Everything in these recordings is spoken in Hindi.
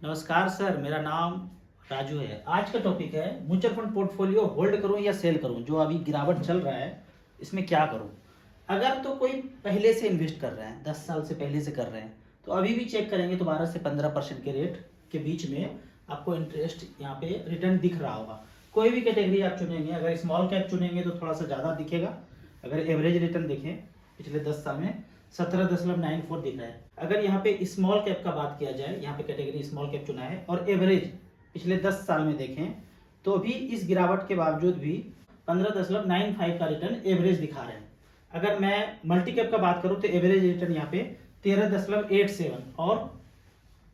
नमस्कार सर, मेरा नाम राजू है। आज का टॉपिक है म्यूचुअल फंड पोर्टफोलियो होल्ड करूं या सेल करूं। जो अभी गिरावट चल रहा है इसमें क्या करूं। अगर तो कोई पहले से इन्वेस्ट कर रहे हैं, 10 साल से पहले से कर रहे हैं, तो अभी भी चेक करेंगे तो 12 से 15% के रेट के बीच में आपको इंटरेस्ट यहाँ पे रिटर्न दिख रहा होगा। कोई भी कैटेगरी आप चुनेंगे, अगर स्मॉल कैप चुनेंगे तो थोड़ा सा ज़्यादा दिखेगा। अगर एवरेज रिटर्न देखें पिछले 10 साल में 17.94 दिख रहा है। अगर यहाँ पे स्मॉल कैप का बात किया जाए, यहाँ पे कैटेगरी स्मॉल कैप चुना है और एवरेज पिछले 10 साल में देखें तो भी इस गिरावट के बावजूद भी 15.95 का रिटर्न एवरेज दिखा रहे हैं। अगर मैं मल्टी कैप का बात करूँ तो एवरेज रिटर्न यहाँ पे 13.87 और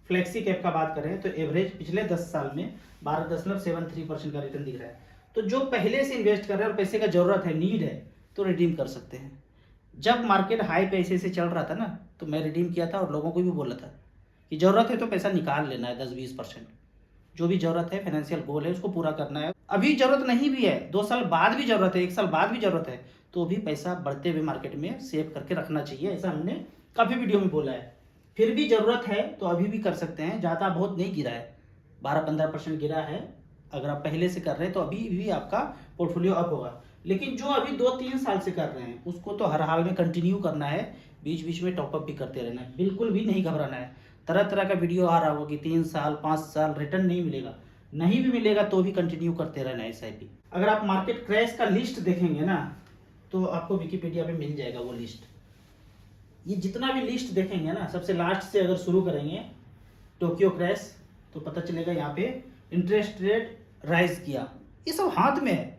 फ्लेक्सी कैप का बात करें तो एवरेज पिछले 10 साल में 12.73% का रिटर्न दिख रहा है। तो जो पहले से इन्वेस्ट कर रहे हैं और पैसे का जरूरत है, नीड है, तो रिडीम कर सकते हैं। जब मार्केट हाई पैसे से चल रहा था ना, तो मैं रिडीम किया था और लोगों को भी बोला था कि जरूरत है तो पैसा निकाल लेना है 10-20%। जो भी जरूरत है, फाइनेंशियल गोल है, उसको पूरा करना है। अभी जरूरत नहीं भी है, 2 साल बाद भी जरूरत है, 1 साल बाद भी जरूरत है, तो भी पैसा बढ़ते हुए मार्केट में सेव करके रखना चाहिए। ऐसा हमने काफ़ी वीडियो में बोला है। फिर भी जरूरत है तो अभी भी कर सकते हैं। ज़्यादा बहुत नहीं गिरा है, 12-15% गिरा है। अगर आप पहले से कर रहे हैं तो अभी भी आपका पोर्टफोलियो अप होगा। लेकिन जो अभी 2-3 साल से कर रहे हैं उसको तो हर हाल में कंटिन्यू करना है, बीच बीच में टॉपअप भी करते रहना है, बिल्कुल भी नहीं घबराना है। तरह तरह का वीडियो आ रहा होगा कि 3 साल 5 साल रिटर्न नहीं मिलेगा, नहीं भी मिलेगा तो भी कंटिन्यू करते रहना है SIP। अगर आप मार्केट क्रैश का लिस्ट देखेंगे ना, तो आपको विकिपीडिया पे मिल जाएगा वो लिस्ट। ये जितना भी लिस्ट देखेंगे ना, सबसे लास्ट से अगर शुरू करेंगे टोक्यो क्रैश, तो पता चलेगा यहाँ पे इंटरेस्ट रेट राइज किया। ये सब हाथ में है,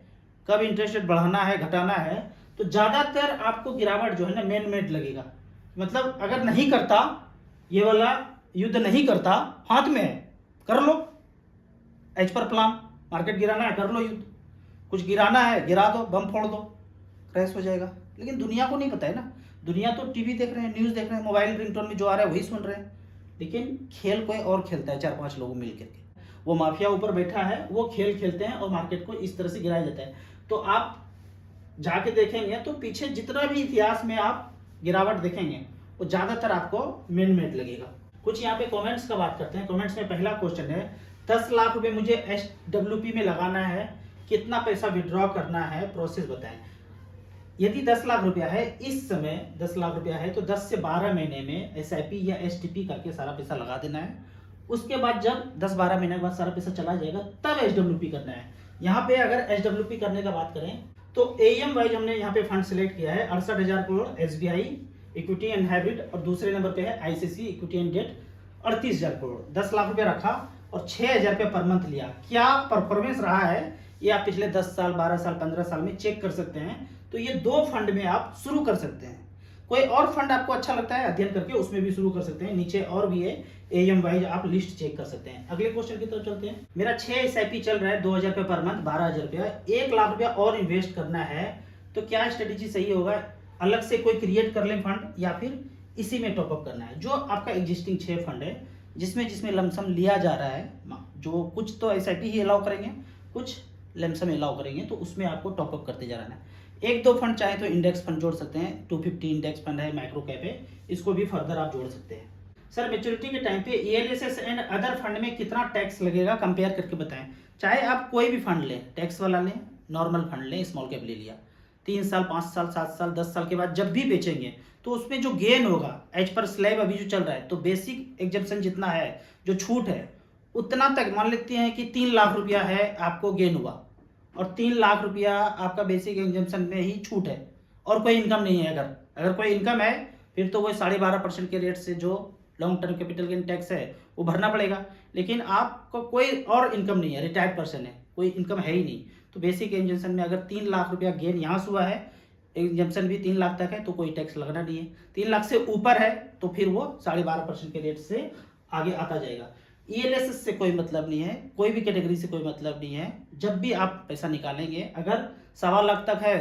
कब इंटरेस्ट रेट बढ़ाना है घटाना है। तो ज़्यादातर आपको गिरावट जो है ना मैन मेड लगेगा। मतलब अगर नहीं करता, ये वाला युद्ध नहीं करता, हाथ में है, कर लो एज पर प्लान। मार्केट गिराना है, कर लो युद्ध। कुछ गिराना है, गिरा दो, बम फोड़ दो, क्रैश हो जाएगा। लेकिन दुनिया को नहीं पता है ना। दुनिया तो टीवी देख रहे हैं, न्यूज़ देख रहे हैं, मोबाइल रिंगटोन में जो आ रहा है वही सुन रहे हैं। लेकिन खेल कोई और खेलता है, 4-5 लोग मिल करके। वो माफिया ऊपर बैठा है, वो खेल खेलते हैं और मार्केट को इस तरह से गिराया जाता है। तो आप जाके देखेंगे तो पीछे जितना भी इतिहास में आप गिरावट देखेंगे वो ज़्यादातर आपको मैन मेड लगेगा। कुछ यहाँ पे कमेंट्स का बात करते हैं। कमेंट्स में पहला क्वेश्चन है, 10 लाख रुपए मुझे SWP में लगाना है, कितना पैसा विड्रॉ करना है, प्रोसेस बताएं। यदि 10 लाख रुपया है, इस समय 10 लाख रुपया है तो 10 से 12 महीने में SIP या STP करके सारा पैसा लगा देना है। उसके बाद जब 10-12 महीने के बाद सारा पैसा चला जाएगा तब SWP करना है। यहाँ पे अगर SWP करने का बात करें तो AUM वाइज हमने यहाँ पे फंड सिलेक्ट किया है 68,000 crore SBI equity and hybrid, और दूसरे नंबर पे है ICICI equity and debt 38,000 crore. 10 lakh रुपया रखा और 6,000 रुपया पर मंथ लिया। क्या परफॉर्मेंस रहा है ये आप पिछले 10 साल 12 साल 15 साल में चेक कर सकते हैं। तो ये 2 फंड में आप शुरू कर सकते हैं। कोई और फंड आपको अच्छा लगता है अध्ययन करके उसमें भी शुरू कर सकते हैं। नीचे और भी है, AUM वाइज आप लिस्ट चेक कर सकते हैं। अगले क्वेश्चन की तरफ चलते हैं। मेरा 6 SIP चल रहा है, 2,000 रुपये पर मंथ, 12,000 रुपया, 1 लाख रुपया और इन्वेस्ट करना है, तो क्या स्ट्रेटेजी सही होगा। अलग से कोई क्रिएट कर लें फंड या फिर इसी में टॉपअप करना है। जो आपका एग्जिस्टिंग 6 फंड है जिसमें जिसमें लमसम लिया जा रहा है, जो कुछ तो SIP ही अलाउ करेंगे, कुछ लमसम अलाउ करेंगे, तो उसमें आपको टॉपअप करते जा रहना है। 1-2 फंड चाहे तो इंडेक्स फंड जोड़ सकते हैं। 250 इंडेक्स फंड है, माइक्रो कैप है, इसको भी फर्दर आप जोड़ सकते हैं। सर मेच्योरिटी के टाइम पे ELSS एंड अदर फंड में कितना टैक्स लगेगा, कंपेयर करके बताएं। चाहे आप कोई भी फंड लें, टैक्स वाला लें, नॉर्मल फंड लें, स्मॉल कैप ले लिया, 3 साल 5 साल 7 साल 10 साल के बाद जब भी बेचेंगे तो उसमें जो गेन होगा एज पर स्लैब अभी जो चल रहा है, तो बेसिक एग्जम्पशन जितना है, जो छूट है, उतना तक मान लेते हैं कि 3 लाख रुपया है आपको गेन हुआ और 3 लाख रुपया आपका बेसिक एग्जम्पशन में ही छूट है और कोई इनकम नहीं है। अगर कोई इनकम है फिर तो वो 12.5% के रेट से जो long term capital gain tax है वो भरना पड़ेगा। लेकिन आपको कोई और इनकम नहीं है, रिटायर्ड पर्सन है, कोई इनकम है ही नहीं, तो बेसिक एग्जम्पशन में अगर 3 लाख रुपया गेन यहाँ से हुआ है, एग्जम्पशन भी 3 लाख तक है, तो कोई टैक्स लगना नहीं है। 3 लाख से ऊपर है तो फिर वो 12.5% के रेट से आगे आता जाएगा। ELSS से कोई मतलब नहीं है, कोई भी कैटेगरी से कोई मतलब नहीं है। जब भी आप पैसा निकालेंगे अगर 1.25 लाख तक है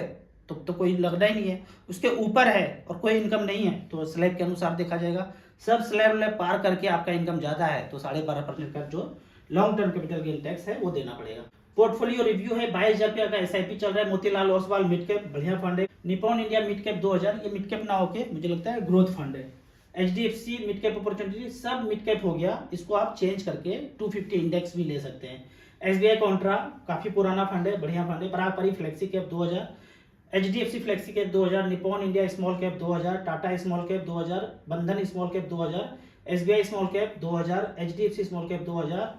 तो कोई लगना ही नहीं है। उसके ऊपर है और कोई इनकम नहीं है तो स्लैब के अनुसार देखा जाएगा। सब स्लैब पार करके आपका इनकम ज़्यादा है तो 12.5% का जो long term capital gain tax है वो देना पड़ेगा। पोर्टफोलियो रिव्यू है, 22,000 रुपया का SIP चल रहा है। मोतीलाल ओसवाल मिड कैप बढ़िया फंड है। निपॉन इंडिया मिड कैप 2000, ये मिड कैप ना होके मुझे लगता है ग्रोथ फंड है। HDFC मिड कैप अपॉर्चुनिटी सब मिड कैप हो गया, इसको आप चेंज करके 250 इंडेक्स भी ले सकते हैं। SBI कॉन्ट्रा काफी पुराना फंड है, बढ़िया फंड है। पराग पारी flexi cap 2000, HDFC flexi cap 2000, Nippon India small cap 2000, Tata small cap 2000, बंधन small cap 2000, SBI small cap 2000, HDFC small cap 2000।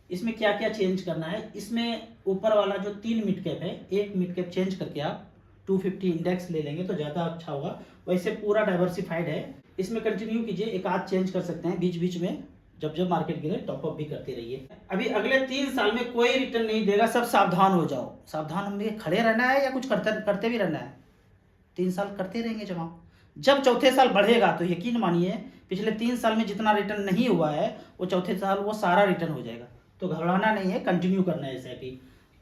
इसमें क्या क्या चेंज करना है, इसमें ऊपर वाला जो 3 मिड कैप है, एक मिड कैप चेंज करके आप 250 इंडेक्स ले लेंगे तो ज़्यादा अच्छा होगा। वैसे पूरा डाइवर्सिफाइड है, इसमें कंटिन्यू कीजिए, एक आध चेंज कर सकते हैं बीच बीच में, जब जब मार्केट गिरे टॉप अप भी करते रहिए। अभी अगले 3 साल में कोई रिटर्न नहीं देगा, सब सावधान हो जाओ। सावधान हमें खड़े रहना है या कुछ करते भी रहना है? 3 साल करते रहेंगे जमा, जब चौथे साल बढ़ेगा तो यकीन मानिए पिछले 3 साल में जितना रिटर्न नहीं हुआ है वो चौथे साल वो सारा रिटर्न हो जाएगा। तो घबराना नहीं है, कंटिन्यू करना है SIP।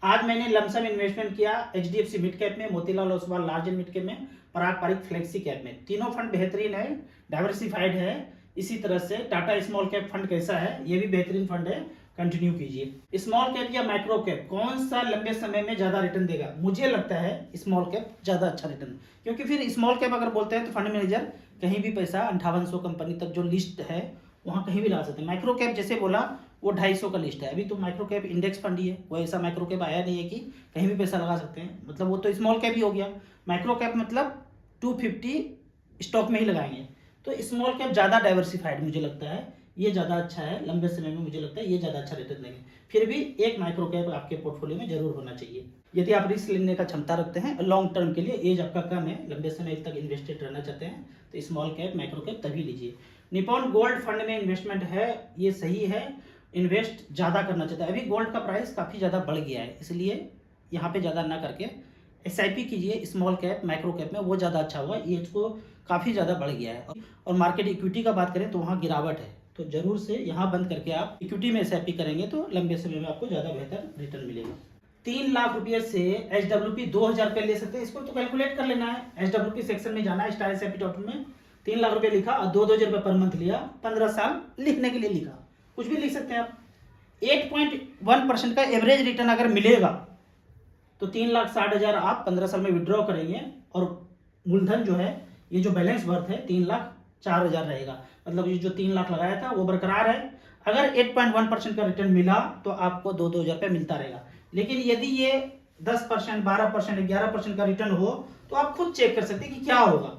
आज मैंने लमसम इन्वेस्टमेंट किया HDFC मिड कैप में, Motilal Oswal large and mid cap में, पराग पारिक फ्लेक्सी कैप में। तीनों फंड बेहतरीन है, डाइवर्सिफाइड है। इसी तरह से टाटा स्मॉल कैप फंड कैसा है, ये भी बेहतरीन फंड है, कंटिन्यू कीजिए। स्मॉल कैप या माइक्रो कैप कौन सा लंबे समय में ज्यादा रिटर्न देगा? मुझे लगता है स्मॉल कैप ज्यादा अच्छा रिटर्न, क्योंकि फिर स्मॉल कैप अगर बोलते हैं तो फंड मैनेजर कहीं भी पैसा 5800 कंपनी तक जो लिस्ट है वहाँ कहीं भी ला सकते हैं। माइक्रो कैप जैसे बोला वो 250 का लिस्ट है, अभी तो माइक्रो कैप इंडेक्स फंड ही है, कोई ऐसा माइक्रो कैप आया नहीं है कि कहीं भी पैसा लगा सकते हैं, मतलब वो तो स्मॉल कैप ही हो गया। माइक्रो कैप मतलब 250 स्टॉक में ही लगाएंगे, तो स्मॉल कैप ज़्यादा डाइवर्सिफाइड मुझे लगता है, ये ज़्यादा अच्छा है लंबे समय में, मुझे लगता है ये ज़्यादा अच्छा रिटर्न देंगे। फिर भी एक माइक्रो कैप आपके पोर्टफोलियो में जरूर होना चाहिए यदि आप रिस्क लेने का क्षमता रखते हैं, लॉन्ग टर्म के लिए, एज आपका कम है, लंबे समय तक इन्वेस्टेड रहना चाहते हैं, तो स्मॉल कैप माइक्रो कैप तभी लीजिए। निपॉन गोल्ड फंड में इन्वेस्टमेंट है, ये सही है, इन्वेस्ट ज़्यादा करना चाहता है। अभी गोल्ड का प्राइस काफ़ी ज़्यादा बढ़ गया है, इसलिए यहाँ पे ज़्यादा ना करके SIP कीजिए स्मॉल कैप माइक्रो कैप में, वो ज़्यादा अच्छा होगा। ये इसको काफ़ी ज़्यादा बढ़ गया है, और मार्केट इक्विटी का बात करें तो वहाँ गिरावट है, तो जरूर से यहाँ बंद करके आप इक्विटी में SIP करेंगे तो लंबे समय में आपको ज़्यादा बेहतर रिटर्न मिलेगा। 3 लाख रुपये से HWP 2000 रुपये ले सकते हैं, इसको तो कैलकुलेट कर लेना है। HWP सेक्शन में जाना है, स्टार SIP में 3 लाख रुपये लिखा और 2-2 रुपये पर मंथ लिया, 15 साल लिखने के लिए लिखा, कुछ भी लिख सकते हैं आप। 8.1% का एवरेज रिटर्न अगर मिलेगा तो 3,60,000 आप 15 साल में विड्रॉ करेंगे, और मूलधन जो है, ये जो बैलेंस वर्थ है 3,04,000 रहेगा, मतलब ये जो 3 लाख लगाया था वो बरकरार है। अगर 8.1% का रिटर्न मिला तो आपको 2-2 हज़ार रुपये मिलता रहेगा, लेकिन यदि ये 10%, 12%, 11% का रिटर्न हो तो आप खुद चेक कर सकते हैं कि क्या होगा।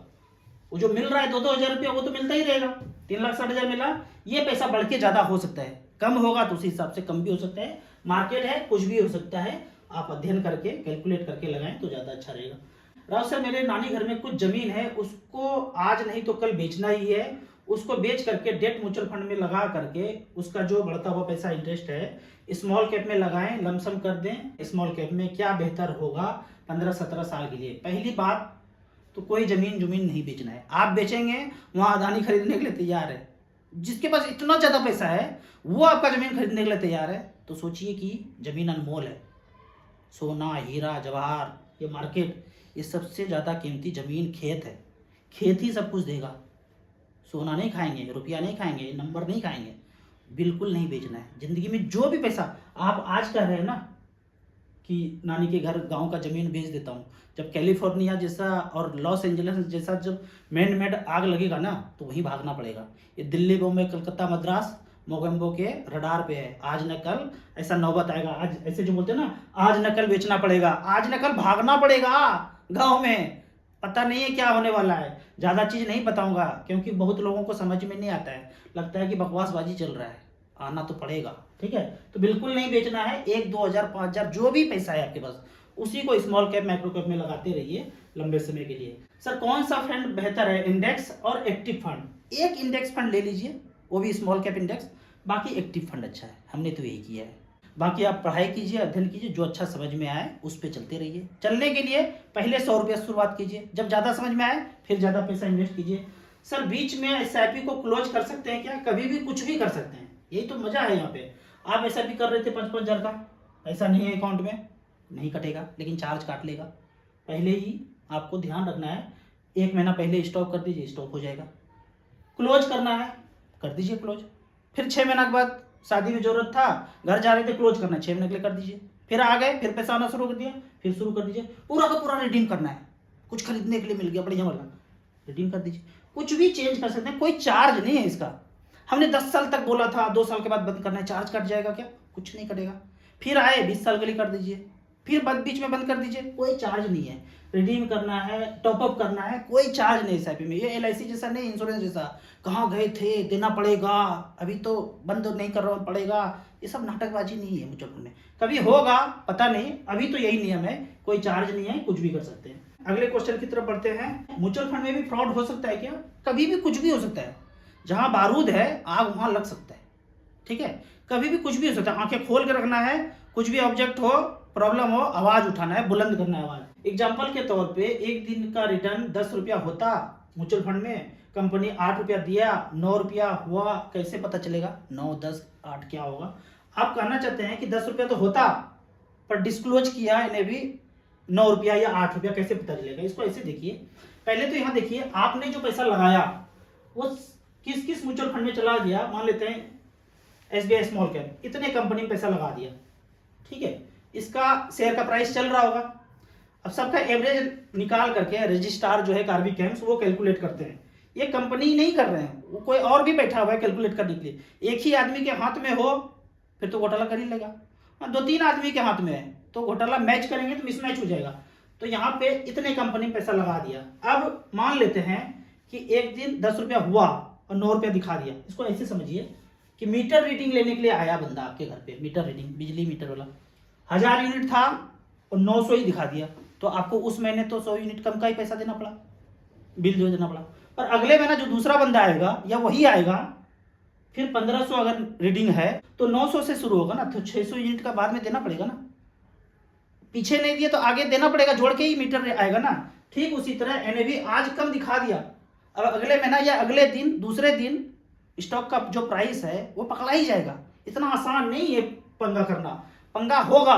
वो जो मिल रहा है 2-2 हज़ार रुपया वो तो मिलता ही रहेगा, 3,60,000 मिला, ये पैसा बढ़ के ज़्यादा हो सकता है, कम होगा तो उसी हिसाब से कम भी हो सकता है, मार्केट है कुछ भी हो सकता है, आप अध्ययन करके कैलकुलेट करके लगाएं तो ज़्यादा अच्छा रहेगा। राव सर मेरे नानी घर में कुछ जमीन है, उसको आज नहीं तो कल बेचना ही है, उसको बेच करके डेट म्यूचुअल फंड में लगा करके उसका जो बढ़ता हुआ पैसा इंटरेस्ट है स्मॉल कैप में लगाएं, लमसम कर दें। स्मॉल कैप में क्या बेहतर होगा 15-17 साल के लिए? पहली बात तो कोई जमीन नहीं बेचना है, आप बेचेंगे वहाँ अदानी खरीदने के लिए तैयार है, जिसके पास इतना ज़्यादा पैसा है वो आपका ज़मीन खरीदने के लिए तैयार है, तो सोचिए कि ज़मीन अनमोल है। सोना, हीरा, जवाहर, ये मार्केट, ये सबसे ज़्यादा कीमती ज़मीन खेत है, खेत ही सब कुछ देगा। सोना नहीं खाएंगे, रुपया नहीं खाएंगे, नंबर नहीं खाएंगे, बिल्कुल नहीं बेचना है। ज़िंदगी में जो भी पैसा आप आज कह रहे हैं ना कि नानी के घर गांव का ज़मीन बेच देता हूँ, जब कैलिफोर्निया जैसा और लॉस एंजलिस जैसा जब मैन मेड आग लगेगा ना तो वहीं भागना पड़ेगा। ये दिल्ली, बॉम्बे, कलकत्ता, मद्रास, मोगेम्बो के रडार पे है, आज न कल ऐसा नौबत आएगा। आज ऐसे जो बोलते हैं ना, आज न कल बेचना पड़ेगा, आज न कल भागना पड़ेगा गाँव में, पता नहीं है क्या होने वाला है। ज़्यादा चीज़ नहीं बताऊंगा क्योंकि बहुत लोगों को समझ में नहीं आता है, लगता है कि बकवासबाजी चल रहा है, आना तो पड़ेगा, ठीक है। तो बिल्कुल नहीं बेचना है, 1-2 हज़ार 5 हज़ार जो भी पैसा है आपके पास उसी को स्मॉल कैप माइक्रो कैप में लगाते रहिए लंबे समय के लिए। सर कौन सा फंड बेहतर है, इंडेक्स और एक्टिव फंड? एक इंडेक्स फंड ले लीजिए, वो भी स्मॉल कैप इंडेक्स, बाकी एक्टिव फंड अच्छा है, हमने तो यही किया है। बाकी आप पढ़ाई कीजिए, अध्ययन कीजिए, जो अच्छा समझ में आए उस पर चलते रहिए। चलने के लिए पहले 100 रुपया शुरुआत कीजिए, जब ज़्यादा समझ में आए फिर ज़्यादा पैसा इन्वेस्ट कीजिए। सर बीच में SIP को क्लोज कर सकते हैं क्या? कभी भी कुछ भी कर सकते हैं, यही तो मज़ा है यहाँ पे। आप SIP कर रहे थे 5-5 हज़ार का, पैसा नहीं है अकाउंट में, नहीं कटेगा लेकिन चार्ज काट लेगा। पहले ही आपको ध्यान रखना है, 1 महीना पहले स्टॉप कर दीजिए, स्टॉप हो जाएगा। क्लोज करना है, कर दीजिए क्लोज। फिर 6 महीना के बाद शादी में जरूरत था, घर जा रहे थे, क्लोज करना है, 6 महीने के लिए कर दीजिए। फिर आ गए, फिर पैसा आना शुरू कर दिया, फिर शुरू कर दीजिए। पूरा का पूरा रिडीम करना है, कुछ खरीदने के लिए मिल गया बढ़िया वाला, रिडीम कर दीजिए। कुछ भी चेंज कर सकते हैं, कोई चार्ज नहीं है इसका। हमने 10 साल तक बोला था 2 साल के बाद बंद करना है, चार्ज कट जाएगा क्या? कुछ नहीं कटेगा। फिर आए 20 साल के लिए कर दीजिए, फिर बीच में बंद कर दीजिए, कोई चार्ज नहीं है। रिडीम करना है, टॉपअप करना है, कोई चार्ज नहीं एसआईपी में। ये एलआईसी जैसा नहीं, इंश्योरेंस जैसा कहाँ गए थे देना पड़ेगा, अभी तो बंद नहीं कर रहा पड़ेगा, ये सब नाटकबाजी नहीं है म्यूचुअल फंड में। कभी होगा पता नहीं, अभी तो यही नियम है, कोई चार्ज नहीं है, कुछ भी कर सकते हैं। अगले क्वेश्चन की तरफ बढ़ते हैं। म्यूचुअल फंड में भी फ्रॉड हो सकता है क्या? कभी भी कुछ भी हो सकता है। जहां बारूद है आग वहां लग सकता है, ठीक है? कभी भी कुछ भी हो सकता है। आंखें खोल के रखना है, कुछ भी ऑब्जेक्ट हो, प्रॉब्लम हो, आवाज उठाना है, बुलंद करना है आवाज। एग्जाम्पल के तौर पे एक दिन का रिटर्न 10 रुपया होता म्यूचुअल फंड में, कंपनी 8 रुपया दिया, 9 रुपया हुआ, कैसे पता चलेगा 9, 10, 8 क्या होगा? आप कहना चाहते हैं कि 10 रुपया तो होता, पर डिस्क्लोज किया इन्हें भी 9 रुपया या 8 रुपया, कैसे पता चलेगा? इसको ऐसे देखिए, पहले तो यहाँ देखिए आपने जो पैसा लगाया वो किस किस म्यूचुअल फंड में चला गया। मान लेते हैं एसबीआई स्मॉल कैप, इतने कंपनी में पैसा लगा दिया, ठीक है? इसका शेयर का प्राइस चल रहा होगा। अब सबका एवरेज निकाल करके रजिस्ट्रार जो है कार्बी कैम्स वो कैलकुलेट करते हैं। ये कंपनी नहीं कर रहे हैं, वो कोई और भी बैठा हुआ है कैलकुलेट करने के लिए। एक ही आदमी के हाथ में हो फिर तो घोटाला कर ही लेगा। 2-3 आदमी के हाथ में है तो घोटाला मैच करेंगे तो मिसमैच हो जाएगा। तो यहाँ पे इतने कंपनी पैसा लगा दिया। अब मान लेते हैं कि एक दिन 10 रुपया हुआ और 9 रुपया दिखा दिया। इसको ऐसे समझिए कि मीटर रीडिंग लेने के लिए आया बंदा आपके घर पे, मीटर रीडिंग, बिजली मीटर वाला, 1000 यूनिट था और 900 ही दिखा दिया, तो आपको उस महीने तो 100 यूनिट कम का ही पैसा देना पड़ा, बिल जो देना पड़ा। पर अगले महीना जो दूसरा बंदा आएगा या वही आएगा, फिर 1500 अगर रीडिंग है तो 900 से शुरू होगा ना, तो 600 यूनिट का बाद में देना पड़ेगा ना। पीछे नहीं दिया तो आगे देना पड़ेगा, जोड़ के ही मीटर आएगा ना। ठीक उसी तरह एनएवी आज कम दिखा दिया, अब अगले महीना या अगले दिन, दूसरे दिन स्टॉक का जो प्राइस है वो पकड़ा ही जाएगा। इतना आसान नहीं है पंगा करना। पंगा होगा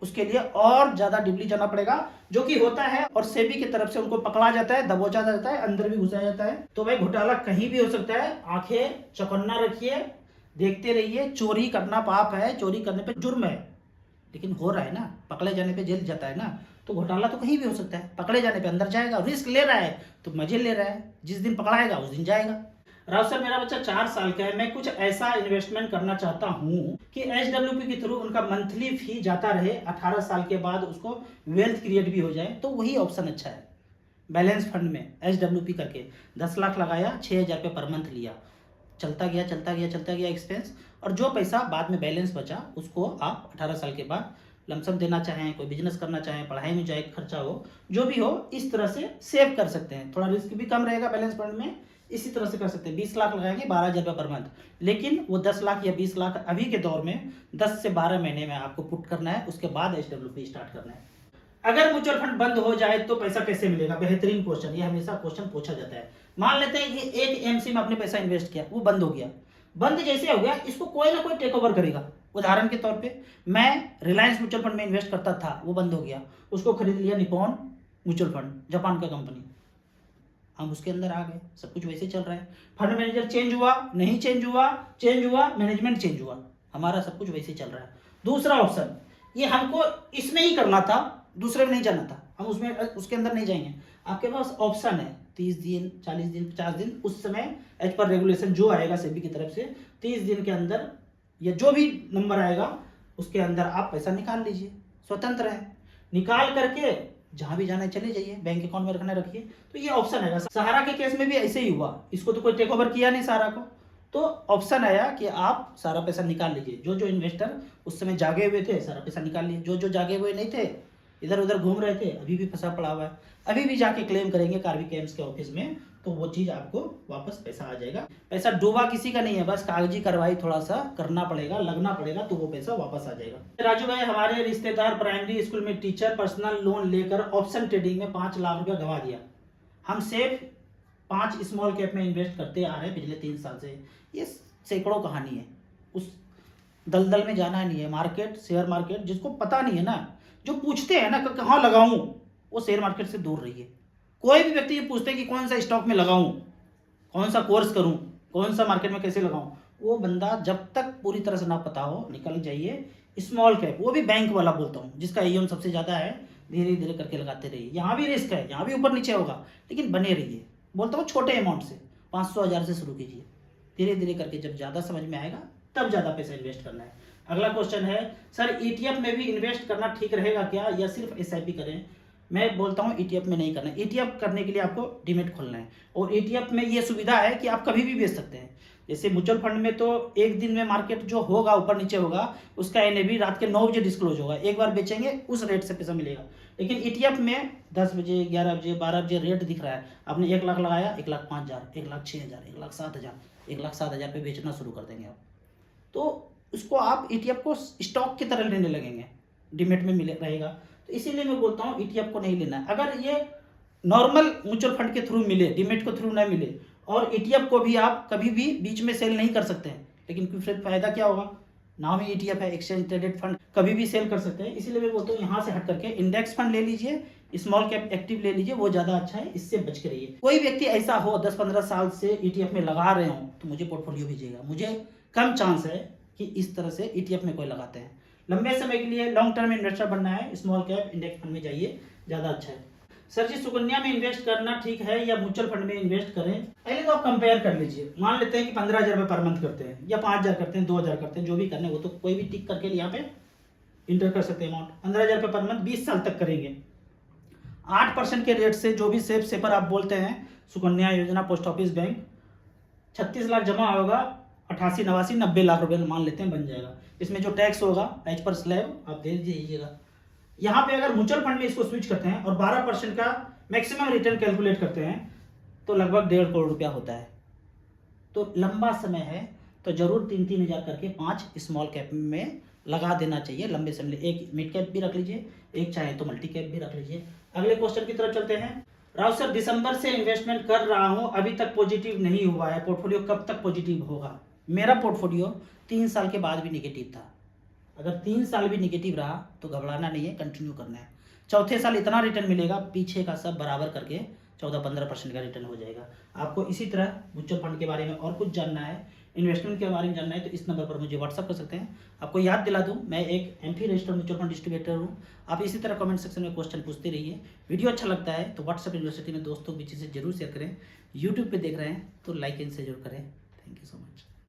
उसके लिए और ज्यादा डिपली जाना पड़ेगा, जो कि होता है, और सेबी की तरफ से उनको पकड़ा जाता है, दबोचा जाता है, अंदर भी घुसाया जाता है। तो भाई घोटाला कहीं भी हो सकता है। आंखें चौकन्ना रखिए, देखते रहिए। चोरी करना पाप है, चोरी करने पे जुर्म है, लेकिन हो रहा है ना, पकड़े जाने पे जेल जाता है ना। तो घोटाला तो कहीं भी हो सकता है, पकड़े जाने पे अंदर जाएगा। रिस्क ले रहा है तो मजे ले रहा है, जिस दिन पकड़ाएगा उस दिन जाएगा। राव सर, मेरा बच्चा 4 साल का है, मैं कुछ ऐसा इन्वेस्टमेंट करना चाहता हूँ कि एचडब्ल्यूपी के थ्रू उनका मंथली फी जाता रहे, 18 साल के बाद उसको वेल्थ क्रिएट भी हो जाए, तो वही ऑप्शन अच्छा है। बैलेंस फंड में एचडब्ल्यूपी करके 10 लाख लगाया, 6000 रुपये पर मंथ लिया, चलता गया चलता गया चलता गया एक्सपेंस, और जो पैसा बाद में बैलेंस बचा उसको आप 18 साल के बाद लमसम देना चाहें, कोई बिजनेस करना चाहें, पढ़ाई में जाए खर्चा हो, जो भी हो, इस तरह से सेव कर सकते हैं। थोड़ा रिस्क भी कम रहेगा बैलेंस फंड में, इसी तरह से कर सकते हैं। 20 लाख लगाएंगे 12,000 रुपये पर मंथ, लेकिन वो 10 लाख या 20 लाख अभी के दौर में 10 से 12 महीने में आपको पुट करना है, उसके बाद एचडब्ल्यूपी स्टार्ट करना है। अगर म्यूचुअल फंड बंद हो जाए तो पैसा कैसे मिलेगा? बेहतरीन क्वेश्चन, ये हमेशा क्वेश्चन पूछा जाता है। मान लेते हैं कि एक एमसी में अपने पैसा इन्वेस्ट किया, वो बंद हो गया। बंद जैसे हो गया, इसको कोई ना कोई टेक ओवर करेगा। उदाहरण के तौर पे मैं रिलायंस म्यूचुअल फंड में इन्वेस्ट करता था, वो बंद हो गया, उसको खरीद लिया निपॉन म्यूचुअल फंड, जापान का कंपनी। हम उसके अंदर आ गए, सब कुछ वैसे चल रहा है। फंड मैनेजर चेंज हुआ, नहीं चेंज हुआ, चेंज हुआ, मैनेजमेंट चेंज हुआ, हमारा सब कुछ वैसे चल रहा है। दूसरा ऑप्शन, ये हमको इसमें ही करना था, दूसरे में नहीं जाना था, हम उसमें उसके अंदर नहीं जाएंगे। आपके पास ऑप्शन है 30 दिन, 40 दिन, 50 दिन, उस समय एज पर रेगुलेशन जो आएगा सेबी की तरफ से, 30 दिन के अंदर या जो भी नंबर आएगा उसके अंदर आप पैसा निकाल लीजिए, स्वतंत्र है। निकाल करके जहां भी जाना है चले जाइए, बैंक अकाउंट में रखना रखिए। तो ये ऑप्शन है। सहारा के केस में भी ऐसे ही हुआ, इसको तो कोई टेक ओवर किया नहीं सहारा को, तो ऑप्शन आया कि आप सारा पैसा निकाल लीजिए। जो जो इन्वेस्टर उस समय जागे हुए थे सारा पैसा निकाल लिए, जो जो जागे हुए नहीं थे, इधर उधर घूम रहे थे, अभी भी फंसा पड़ा हुआ है, अभी भी जाके क्लेम करेंगे कार्बी कैम्स के ऑफिस में, तो वो चीज आपको वापस पैसा आ जाएगा। पैसा डूबा किसी का नहीं है, बस कागजी कार्रवाई थोड़ा सा करना पड़ेगा, लगना पड़ेगा, तो वो पैसा वापस आ जाएगा। राजू भाई, हमारे रिश्तेदार प्राइमरी स्कूल में टीचर पर्सनल लोन लेकर ऑप्शन ट्रेडिंग में 5 लाख रुपया गवा दिया। हम सिर्फ 5 स्मॉल कैप में इन्वेस्ट करते आ रहे हैं पिछले 3 साल से। ये सैकड़ों कहानी है, उस दलदल में जाना नहीं है। मार्केट, शेयर मार्केट, जिसको पता नहीं है ना, जो पूछते हैं ना कहाँ लगाऊं, वो शेयर मार्केट से दूर रहिए। कोई भी व्यक्ति ये पूछते हैं कि कौन सा स्टॉक में लगाऊं, कौन सा कोर्स करूं, कौन सा मार्केट में कैसे लगाऊं, वो बंदा जब तक पूरी तरह से ना पता हो, निकल जाइए स्मॉल कैप, वो भी बैंक वाला बोलता हूँ, जिसका AUM सबसे ज़्यादा है। धीरे धीरे करके लगाते रहिए। यहाँ भी रिस्क है, यहाँ भी ऊपर नीचे होगा, लेकिन बने रहिए, बोलता हूँ छोटे अमाउंट से 500,000 से शुरू कीजिए, धीरे धीरे करके जब ज़्यादा समझ में आएगा तब ज़्यादा पैसा इन्वेस्ट करना है। अगला क्वेश्चन है सर ETF में भी इन्वेस्ट करना ठीक रहेगा क्या या सिर्फ SIP करें? मैं बोलता हूँ ETF में नहीं करना। ETF करने के लिए आपको डीमेट खोलना है और ETF में ये सुविधा है कि आप कभी भी बेच सकते हैं। जैसे म्यूचुअल फंड में तो एक दिन में मार्केट जो होगा ऊपर नीचे होगा उसका NAV रात के 9 बजे डिस्क्लोज होगा, एक बार बेचेंगे उस रेट से पैसा मिलेगा। लेकिन ETF में 10 बजे 11 बजे 12 बजे रेट दिख रहा है, आपने 1 लाख लगाया 1,05,000 1,06,000 1,07,000 1,07,000 पे बेचना शुरू कर देंगे आप, तो उसको आप ETF को स्टॉक की तरह लेने लगेंगे, डीमेट में मिले रहेगा। तो इसीलिए मैं बोलता हूँ ETF को नहीं लेना है। अगर ये नॉर्मल म्यूचुअल फंड के थ्रू मिले, डीमेट के थ्रू ना मिले और ETF को भी आप कभी भी बीच में सेल नहीं कर सकते हैं, लेकिन फिर फायदा क्या होगा, नाम ही ETF है, एक्सचेंज ट्रेडेड फंड, कभी भी सेल कर सकते हैं। इसीलिए मैं बोलता हूँ यहाँ से हट करके इंडेक्स फंड ले लीजिए, स्मॉल कैप एक्टिव ले लीजिए, वो ज़्यादा अच्छा है, इससे बच के रहिए। कोई व्यक्ति ऐसा हो 10-15 साल से ETF में लगा रहे हो तो मुझे पोर्टफोलियो भेजिएगा, मुझे कम चांस है कि इस तरह से ETF में कोई लगाते हैं। लंबे समय के लिए लॉन्ग टर्म इन्वेस्टर बनना है, स्मॉल कैप इंडेक्स फंड में जाइए, ज़्यादा अच्छा है। सर जी सुकन्या में इन्वेस्ट करना ठीक है या म्यूचुअल फंड में इन्वेस्ट करें? पहले तो आप कंपेयर कर लीजिए। मान लेते हैं कि 15,000 रुपये पर मंथ करते हैं या 5,000 करते हैं, 2,000 करते हैं, जो भी करने वो तो कोई भी टिक करके यहाँ पे इंटर कर सकते हैं अमाउंट। 15,000 रुपये पर मंथ 20 साल तक करेंगे, 8% के रेट से जो भी सेपर आप बोलते हैं, सुकन्या योजना, पोस्ट ऑफिस बैंक, 36 लाख जमा होगा, 88, 89, 90 लाख रुपए मान लेते हैं बन जाएगा। इसमें जो टैक्स होगा एज पर स्लैब आप दे दीजिएगा। यहाँ पे अगर म्यूचुअल फंड में इसको स्विच करते हैं और 12% का मैक्सिमम रिटर्न कैलकुलेट करते हैं तो लगभग 1.5 करोड़ रुपया होता है। तो लंबा समय है तो जरूर 3-3 हज़ार करके 5 स्मॉल कैप में लगा देना चाहिए लंबे समय। एक मिड कैप भी रख लीजिए, एक चाहे तो मल्टी कैप भी रख लीजिए। अगले क्वेश्चन की तरफ चलते हैं। राव सर दिसंबर से इन्वेस्टमेंट कर रहा हूं, अभी तक पॉजिटिव नहीं हुआ है, पोर्टफोलियो कब तक पॉजिटिव होगा? मेरा पोर्टफोलियो 3 साल के बाद भी निगेटिव था। अगर 3 साल भी निगेटिव रहा तो घबराना नहीं है, कंटिन्यू करना है। चौथे साल इतना रिटर्न मिलेगा, पीछे का सब बराबर करके 14-15% का रिटर्न हो जाएगा। आपको इसी तरह म्यूचुअल फंड के बारे में और कुछ जानना है, इन्वेस्टमेंट के बारे में जानना है तो इस नंबर पर मुझे व्हाट्सअप कर सकते हैं। आपको याद दिला दूं, मैं एक MP registered mutual fund distributor हूं। आप इसी तरह कमेंट सेक्शन में क्वेश्चन पूछते रहिए। वीडियो अच्छा लगता है तो व्हाट्सअप यूनिवर्सिटी में दोस्तों के बीच से जरूर शेयर करें। यूट्यूब पे देख रहे हैं तो लाइक एंड शेयर जरूर करें। Thank you so much.